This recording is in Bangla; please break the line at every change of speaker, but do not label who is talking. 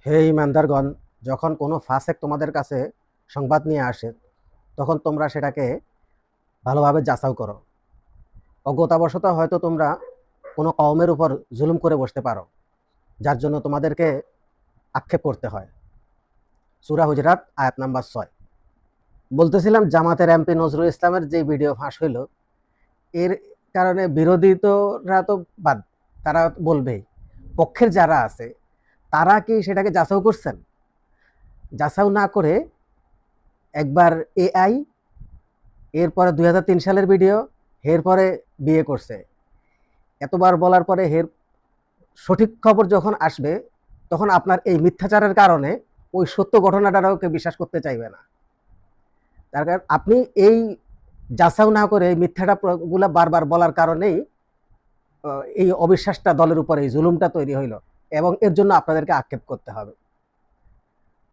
হে ইমানদারগণ, যখন কোনো ফাসেক তোমাদের কাছে সংবাদ নিয়ে আসে, তখন তোমরা সেটাকে ভালোভাবে যাচাই করো। অজ্ঞতাবশত হয়তো তোমরা কোনো কওমের উপর জুলুম করে বসতে পারো, যার জন্য তোমাদেরকে আক্ষেপ করতে হয়। সূরা হুজরাত আয়াত নাম্বার 6। বলতেছিলাম, জামাতের এমপি নজরুল ইসলামের যে ভিডিও ফাঁস হইল, এর কারণে বিরোধীরা তো বাদ, তারা বলবেই। পক্ষের যারা আছে তারা কি সেটাকে যাচাই করছেন? যাচাই না করে একবার এআই, এরপরে 2003 সালের ভিডিও, এরপরে বিয়ে করছে, এতবার বলার পরে এর সঠিক খবর যখন আসবে, তখন আপনার এই মিথ্যাচারের কারণে ওই সত্য ঘটনাটাও কেউ বিশ্বাস করতে চাইবে না। তার কারণ আপনি এই যাচাই না করে মিথ্যাটা গুলা বারবার বলার কারণেই এই অবিশ্বাসটা দলের উপরে, এই জুলুমটা তৈরি হইল, এবং এর জন্য আপনাদেরকে আক্ষেপ করতে হবে।